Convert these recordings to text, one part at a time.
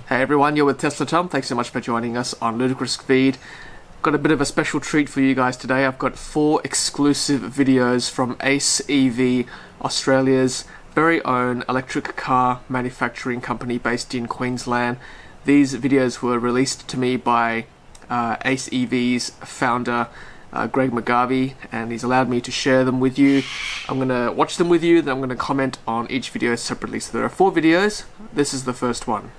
Hey everyone, you're with Tesla Tom. Thanks so much for joining us on Ludicrous Feed. Got a bit of a special treat for you guys today. I've got 4 exclusive videos from SAIC, Australia's very own electric car manufacturing company based in Queensland. These videos were released to me by SAIC's founder, Greg McGarvey, and he's allowed me to share them with you. I'm going to watch them with you, then I'm going to comment on each video separately. So there are 4 videos. This is the first one.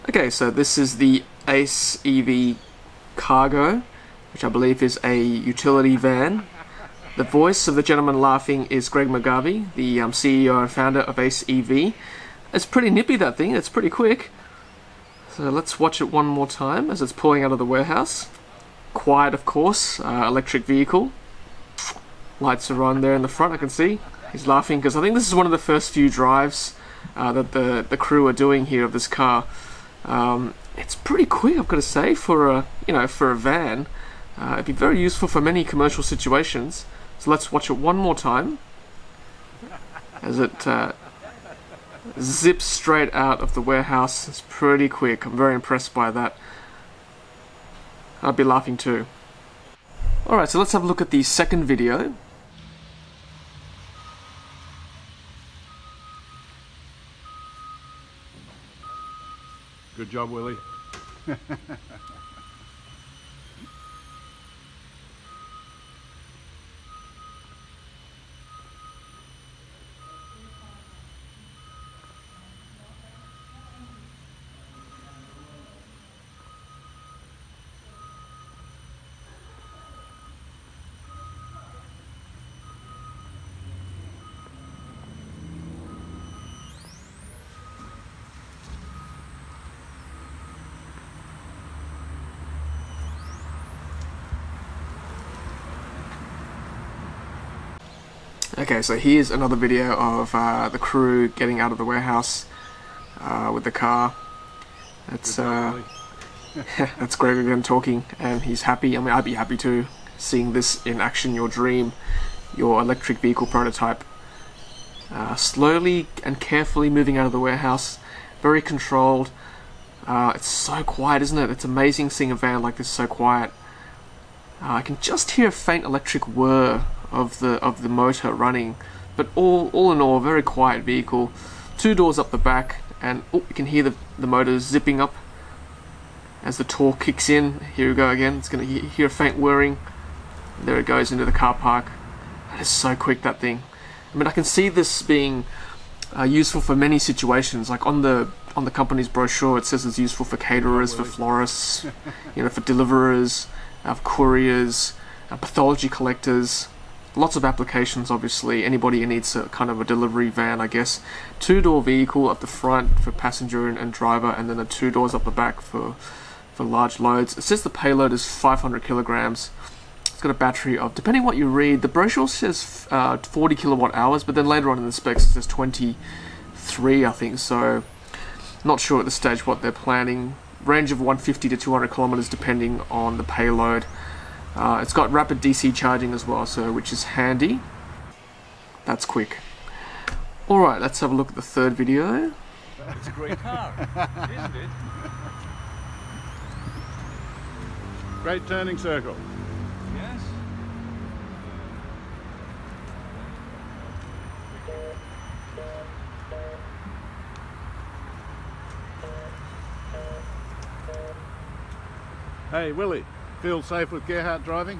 Okay, so this is the SAIC Cargo, which I believe is a utility van. The voice of the gentleman laughing is Greg McGarvey, the CEO and founder of SAIC. It's pretty nippy, that thing. It's pretty quick. So let's watch it one more time as it's pulling out of the warehouse. Quiet, of course. Electric vehicle. Lights are on there in the front, I can see. He's laughing because I think this is one of the first few drives that the crew are doing here of this car. It's pretty quick, I've got to say, for a van. It'd be very useful for many commercial situations. So let's watch it one more time as it zips straight out of the warehouse. It's pretty quick. I'm very impressed by that. I'd be laughing too. Alright, so let's have a look at the second video. Good job, Willie. Okay, so here's another video of the crew getting out of the warehouse with the car. That's that's Greg again talking, and he's happy. I mean, I'd be happy too, seeing this in action. Your dream, your electric vehicle prototype, slowly and carefully moving out of the warehouse, very controlled. It's so quiet, isn't it? It's amazing seeing a van like this so quiet. I can just hear a faint electric whir of the motor running, but all in all, a very quiet vehicle. 2 doors up the back, and you can hear the motor zipping up as the torque kicks in. Here we go again. It's going to hear a faint whirring. There it goes into the car park. That is so quick, that thing. I mean, I can see this being useful for many situations. Like on the company's brochure, it says it's useful for caterers, for florists, for deliverers, for couriers, pathology collectors. Lots of applications, obviously. Anybody who needs a kind of a delivery van, I guess. 2-door vehicle up the front for passenger and driver, and then the 2 doors up the back for large loads. It says the payload is 500 kilograms. It's got a battery of, depending what you read, the brochure says 40 kilowatt hours, but then later on in the specs it says 23, I think. So, not sure at this stage what they're planning. Range of 150 to 200 kilometers depending on the payload. It's got rapid DC charging as well, so which is handy. That's quick. Alright, let's have a look at the third video. It's a great car, isn't it? Great turning circle. Yes. Hey, Willie. Feel safe with Gerhard driving?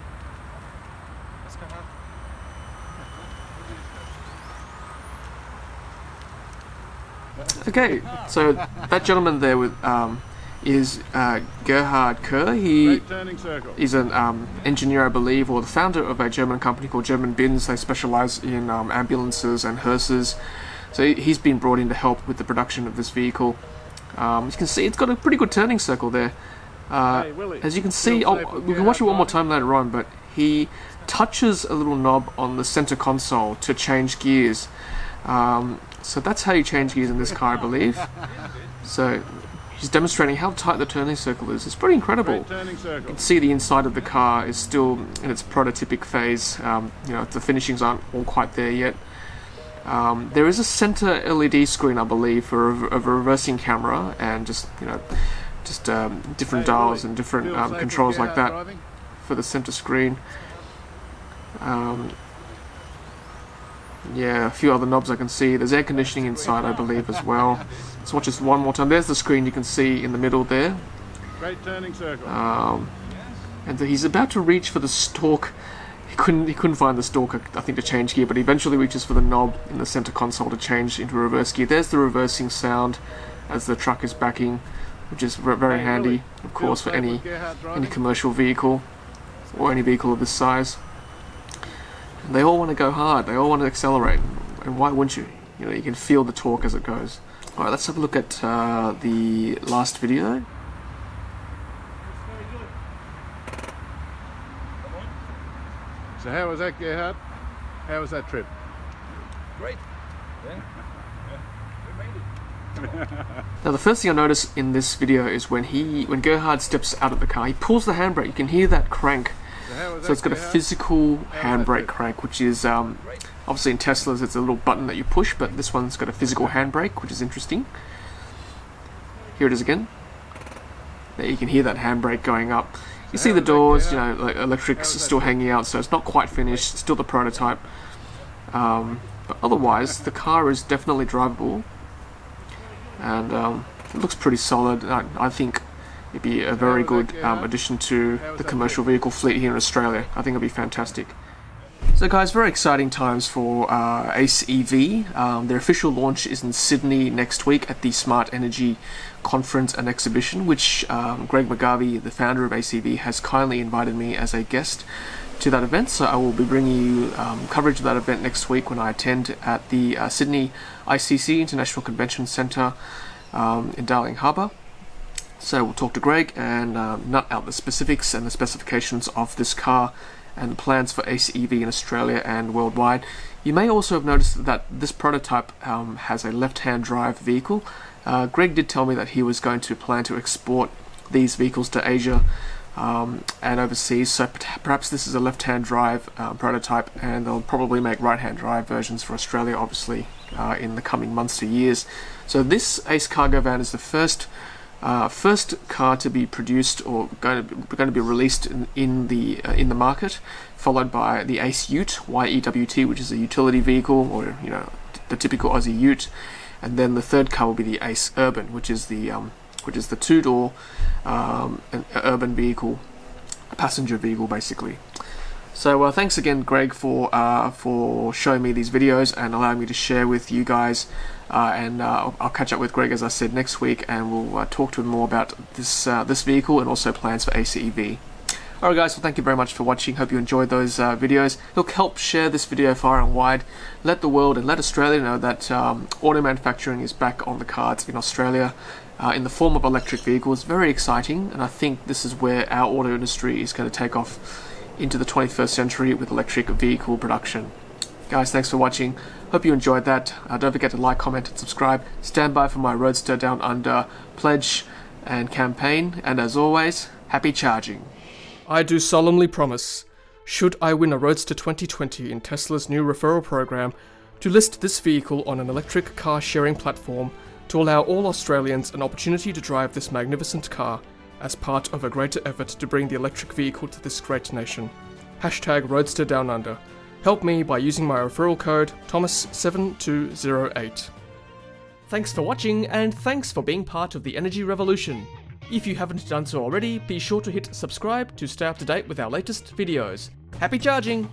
Okay, so that gentleman there with is Gerhard Kerr. He's an engineer, I believe, or the founder of a German company called German Bins. They specialize in ambulances and hearses. So he's been brought in to help with the production of this vehicle. You can see it's got a pretty good turning circle there. As you can see, we can watch it one more time later on, but he touches a little knob on the center console to change gears. So that's how you change gears in this car, I believe. So he's demonstrating how tight the turning circle is. It's pretty incredible. Great turning circle. You can see the inside of the car is still in its prototypic phase. You know, the finishings aren't all quite there yet. There is a center LED screen, I believe, for a reversing camera and just different dials and different controls like that for the center screen. Yeah, a few other knobs I can see. There's air conditioning inside, I believe, as well. Let's watch this one more time. There's the screen you can see in the middle there. Great turning circle. And he's about to reach for the stalk. He couldn't find the stalk, I think, to change gear, but he eventually reaches for the knob in the center console to change into reverse gear. There's the reversing sound as the truck is backing, which is very handy, of course, for any commercial vehicle or any vehicle of this size. And they all want to go hard. They all want to accelerate, and why wouldn't you? You know, you can feel the torque as it goes. All right, let's have a look at the last video. So how was that, Gerhard? How was that trip? Great. Yeah. We made it. Now the first thing I notice in this video is when Gerhard steps out of the car, he pulls the handbrake. You can hear that crank. So it's got a physical handbrake crank, which is obviously in Teslas it's a little button that you push, but this one's got a physical handbrake, which is interesting. Here it is again. There you can hear that handbrake going up. You see the doors, you know, like electrics still hanging out, so it's not quite finished, still the prototype. But otherwise, the car is definitely drivable, and it looks pretty solid. I think it'd be a very good addition to the commercial vehicle fleet here in Australia. I think it'd be fantastic. So guys, very exciting times for ACE EV. Their official launch is in Sydney next week at the Smart Energy Conference and Exhibition, which Greg McGarvey, the founder of ACE EV, has kindly invited me as a guest to that event. So I will be bringing you coverage of that event next week when I attend at the Sydney ICC, International Convention Centre in Darling Harbour. So we'll talk to Greg and nut out the specifics and the specifications of this car and plans for ACE EV in Australia and worldwide. You may also have noticed that this prototype has a left-hand drive vehicle. Greg did tell me that he was going to plan to export these vehicles to Asia and overseas, so perhaps this is a left-hand drive prototype, and they'll probably make right-hand drive versions for Australia, obviously, in the coming months to years. So this ACE cargo van is the first car to be produced or going to be released in the market, followed by the ACE Ute, YEWT, which is a utility vehicle, or you know, the typical Aussie Ute, and then the third car will be the ACE Urban, which is the two-door urban vehicle, a passenger vehicle basically. So thanks again, Greg, for showing me these videos and allowing me to share with you guys. And I'll catch up with Greg, as I said, next week, and we'll talk to him more about this vehicle and also plans for ACE EV. Alright guys, well thank you very much for watching. Hope you enjoyed those videos. Look, help share this video far and wide. Let the world and let Australia know that auto manufacturing is back on the cards in Australia in the form of electric vehicles. Very exciting, and I think this is where our auto industry is going to take off into the 21st century with electric vehicle production. Guys, thanks for watching. Hope you enjoyed that. Don't forget to like, comment, and subscribe. Stand by for my Roadster Down Under pledge and campaign. And as always, happy charging. I do solemnly promise, should I win a Roadster 2020 in Tesla's new referral program, to list this vehicle on an electric car sharing platform to allow all Australians an opportunity to drive this magnificent car as part of a greater effort to bring the electric vehicle to this great nation. Hashtag Roadster Down Under. Help me by using my referral code Thomas7208. Thanks for watching, and thanks for being part of the energy revolution. If you haven't done so already, be sure to hit subscribe to stay up to date with our latest videos. Happy charging!